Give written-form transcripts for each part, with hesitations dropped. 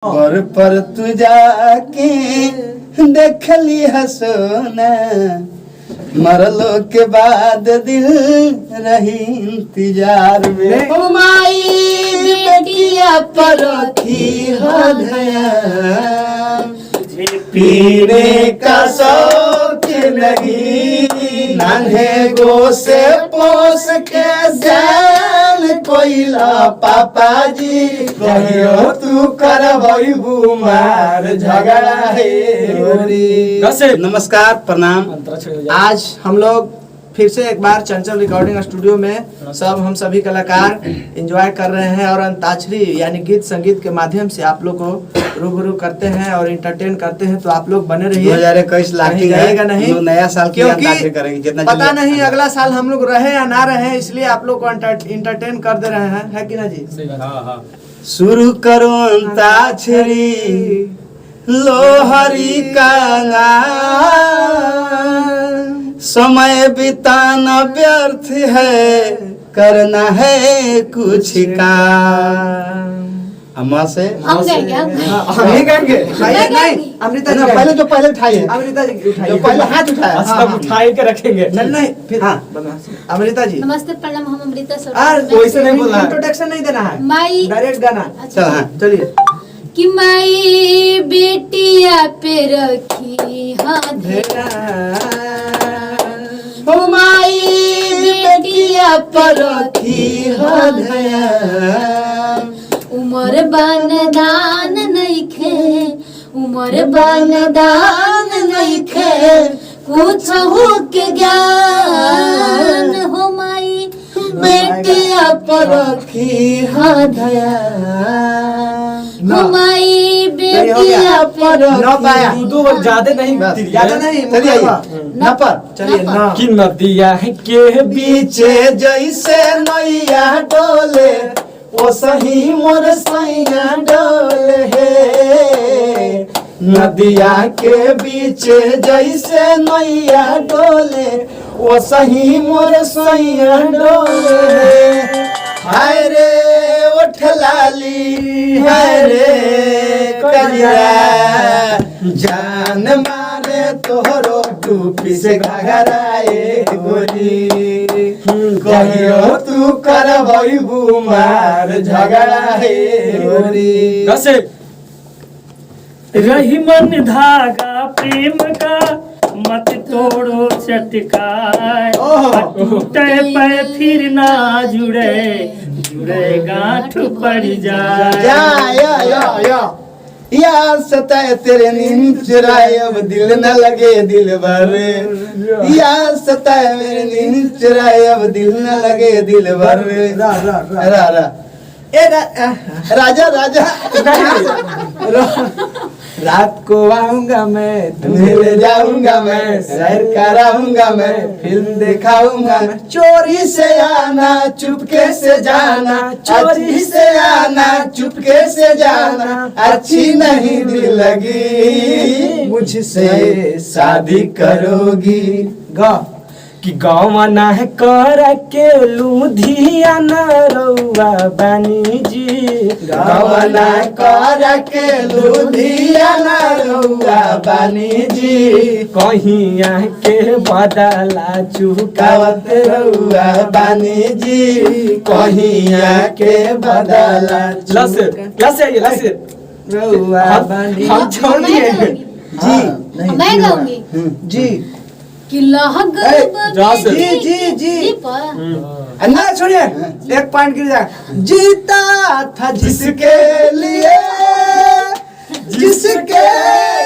घर पर तू जाके देख ली हसोना, मरलो के बाद दिल रही इंतजार में। ओ माई बेटिया परखी हो गया, पीने का शौक नहीं, नान्हे गो से पोस के जान कोइला पापा जी, कहियो तू करबई बुमार झगड़ा है। नमस्कार, प्रणाम। आज हम लोग फिर से एक बार चंचल रिकॉर्डिंग स्टूडियो में हम सभी कलाकार एंजॉय कर रहे हैं और अंताक्षरी यानी गीत संगीत के माध्यम से आप लोग को रूबरू करते हैं और इंटरटेन करते हैं। तो आप लोग बने रहिए। 2021 जाएगा नहीं, नया साल की अंताक्षरी करेंगे। जितना पता नहीं अगला साल हम लोग रहे या ना रहे, इसलिए आप लोग को इंटरटेन कर दे रहे हैं, है कि ना जी? शुरू करो अंताक्षरी लोहरी का समय बिताना व्यर्थ है, करना है कुछ काम। अम्मा से हम नहीं गाएंगे। नहीं अमृता जी पहले जो पहले उठाइए, अमृता जी उठाइए, पहले हाथ उठाया सब उठाए के रखेंगे। नहीं फिर अमृता जी नमस्ते प्रणाम, हम अमृता वैसे नहीं बोलना, इंट्रोडक्शन नहीं देना है, माई डायरेक्ट गाना। चलिए। कि माई बेटिया पे रखी हाथ, ओ माई बेटिया पर रखी हो गया, उमर बनदान नइखे, उमर बनदान नइखे, कुछ हो के ज्ञान हो माई बेटिया पर रखी हो गया, हो माई बेटिया पर न पाया दो ज्यादा नहीं, चलिए न पर चलिए न कि नदिया के बीचे जैसे नैया डोले, ओ सही मोर सैया डोले है। नदिया के बीचे जैसे नैया डोले, ओ सही मोर सैया डोले है। हाय रे उठ लाली, हाय रे कजरा, जान मारे तोहरो टूपी से घघराए गोरी, कहियो तू करबई बुमार झगड़ा है गोरी। कैसे रही मन धागा प्रेम का, मत तोड़ो चटकाए, टूटे पे फिर ना जुड़े, जुड़े गांठ पड़ जाए। यार सताए तेरे नींद चुराए, अब दिल न लगे दिल भर, यार सताए मेरे नींद चुराए, अब दिल न लगे दिल भर। राजा राजा रात को आऊंगा मैं, तुम्हें ले जाऊंगा मैं, सैर कराऊंगा मैं, फिल्म दिखाऊंगा मैं, चोरी से आना चुपके से जाना, चोरी से आना चुपके से जाना, अच्छी नहीं दिल लगी, मुझसे शादी करोगी। गा कि गाँव ना है कर के लुधियाना रउआ बानी जी, गवना कर के लुधियाना रउआ बानी जी, कहीं के बदला चुकावत रउआ बानी जी, कहीं के बदला लसे रउआ बानी। हम छोड़ दिए जी। मैं गाऊंगी जी कि लहग जी ना छोड़िए, एक पॉइंट गिर जाए। जीता था जिसके लिए, जिसके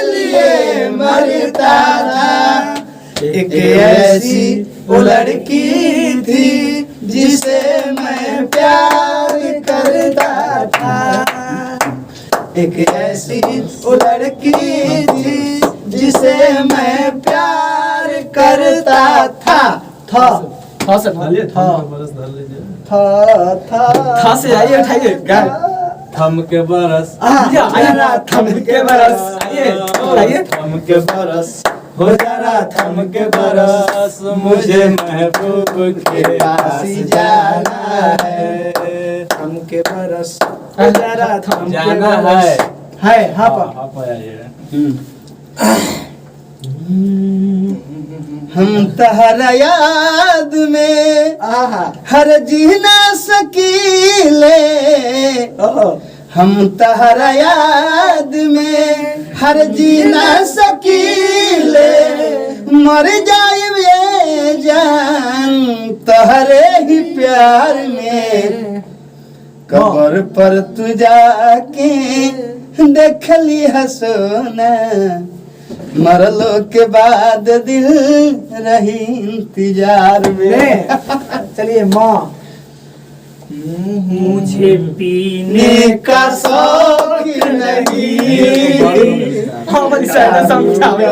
लिए मरता था, एक ऐसी वो लड़की थी जिसे मैं प्यार करता था, एक ऐसी वो लड़की थी जिसे मैं प्यार करता था। था से आइए, उठाइए थम के बरस, थम के बरस, आइए थम के बरस, हो जरा थम के बरस, मुझे महबूब के पास जाना है, थम के बरस, जरा थम जाना है। है हाँ पर आप आया ये हम तहरा याद में आहा हर जी ना सकीले हम तहरा याद में हर जी ना सकीले मर जाए जान तहरे ही प्यार में कब्र पर तू जाके देख ली हसोना मरलो के बाद दिल रही इंतजार में चलिए माँ मुझे पीने का शौक नहीं हाँ बड़ी साइड समझावे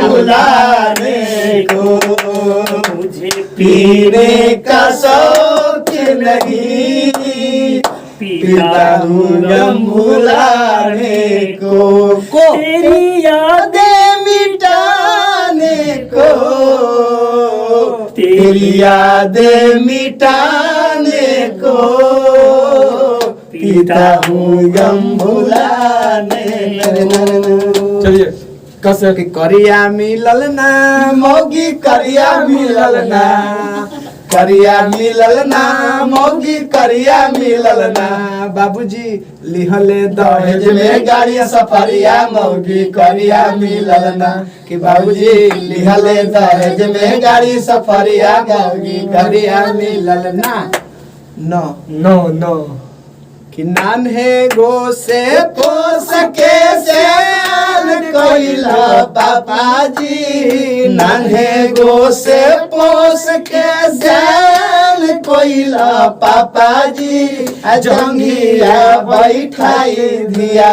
बुलाने को मुझे पीने का शौक नहीं पीता हूँ गम भुलाने को तेरी यादें मिटाने को तेरी यादें मिटाने को पीता हूँ गम भुलाने चलिए कैसे कि करिया मिलल ना मौगी करिया मिलल ना करिया मिलल ना मौगी करिया मिलल ना बाबूजी लिहले दहेज में गाड़ी सफरिया मौगी करिया मिलल ना कि बाबूजी लिहले दहेज में गाड़ी सफरिया मौगी करिया मिलल ना नो नो नो कि नान्हे गो से पोस के सयान कोइला पापाजी नान्हे गो से पोस के सयान कोइला पापाजी जंगिया बैठाई दिया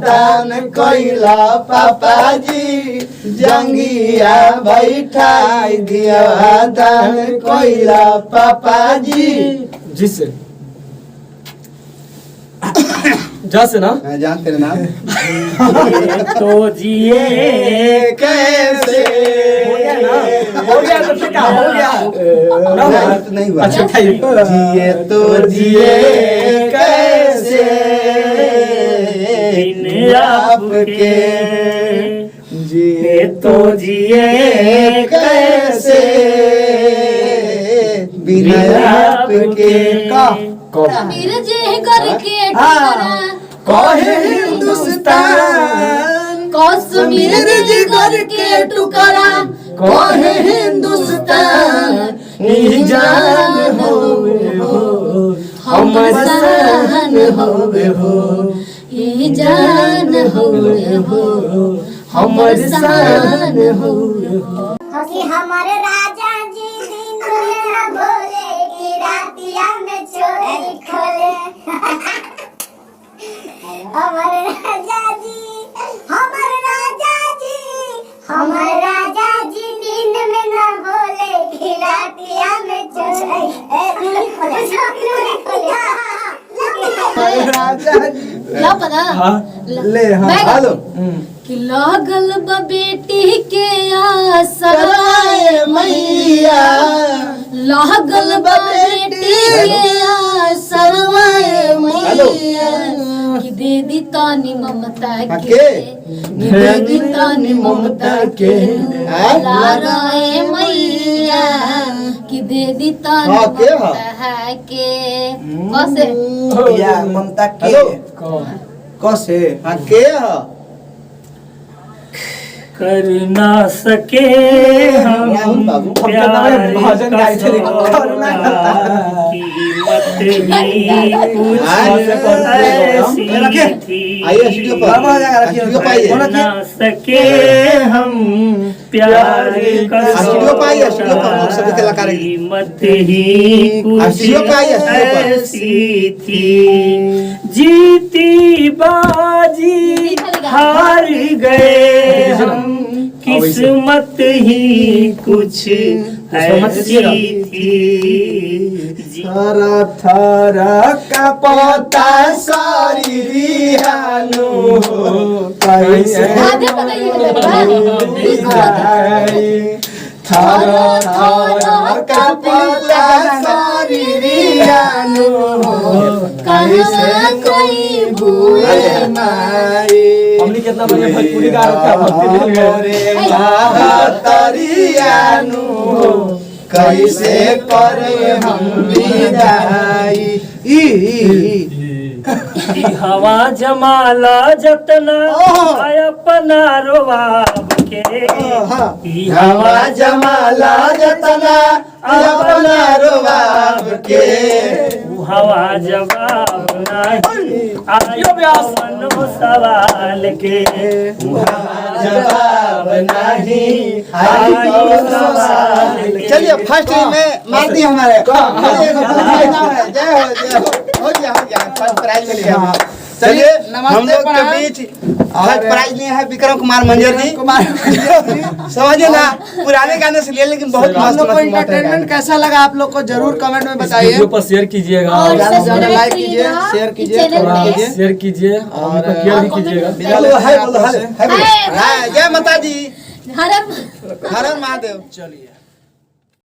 दान कोइला पापाजी जंगिया बैठाई दिया दान कोइला पापाजी जिससे जैसे ना जानते हैं नाम तो जिए कैसे हो गया ना हो गया तो फिर क्या हो गया ना नहीं हुआ अच्छा खाइए जिए तो जिए कैसे बिन आपके जिए तो जिए कैसे बिना आपके का समीर जे करके टुकड़ा कहे हिंदुस्तान कश्मीर जे करके टुकड़ा कहे हिंदुस्तान ई जान होवे हो हमर जान होवे हो ये जान होवे हो हमर जान होवे हो कि हमारे राजा जी दिन में न भोले कि रातिया में चोरी खोले हमारे राजा जी दिन में न भोले कि रातिया में चोरी राजा जी ला पता ले हाँ मैं- हेलो कि लागल बा बेटी के आसरा सराय मैया लागल बा बेटी के आसरा मैया कि दे दी तानी ममता के के? कि दे दी तानी ममता के लाराए मैया कि दे दी तानी हाँ, के हाँ? ममता के कैसे या ममता के हेलो कसे हाँ के ह कर ना सके हम बाबू प्यार भजन गाए थे लेकिन करना कीमत भी कुछ ऐसी थी आइए स्टूडियो पर बाबा जगह रखिए स्टूडियो पर आइए कर ना सके हम प्यार का स्टूडियो पर आइए, स्टूडियो पर हम लोग सभी कलाकार हैं। कीमत ही स्टूडियो कुछ पर आइए, स्टूडियो पर। ऐसी थी जीती बाजी हार गए हम किस्मत ही कुछ ऐसी थी थरा थरा का पता सारी रिहानु हो कैसे आगे बताइए थारा थारा का पता सारी शरीरियानु कहवा कोई भूल हमने कितना बढ़िया भोजपुरी गा रखा है, भक्ति मिल गया। रे महतरियानु कैसे करे हम विदाई। हवा जमाला जतना अपना रोवाब के ई हवा जमाला जतना अपना रुबाब के हवा जवाब नहीं आयो मनो सवाल के जवाब नहीं आयो सवाल के। चलिए फर्स्ट में मार दी हमारे जय हो गया फर्स्ट प्राइज मिल गया। चलिए हम लोग के बीच फर्स्ट प्राइज लिए है विक्रम कुमार मंजर जी। समझिए ना, पुराने गाने से लिए लेकिन बहुत हम लोग को मस्त इंटरटेनमेंट कैसा लगा आप लोग को जरूर कमेंट में बताइए। वीडियो पर शेयर कीजिएगा और ज़्यादा से ज़्यादा सब्सक्राइब लाइक कीजिए, करिएगा शेयर कीजिए, चैनल कमेंट पे। कीजिए। शेयर कीजिए और केयर भी कीजिएगा। विदा लेते हैं आप लोग से। हाय, जय माता दी, हरम हर हर महादेव। चलिए।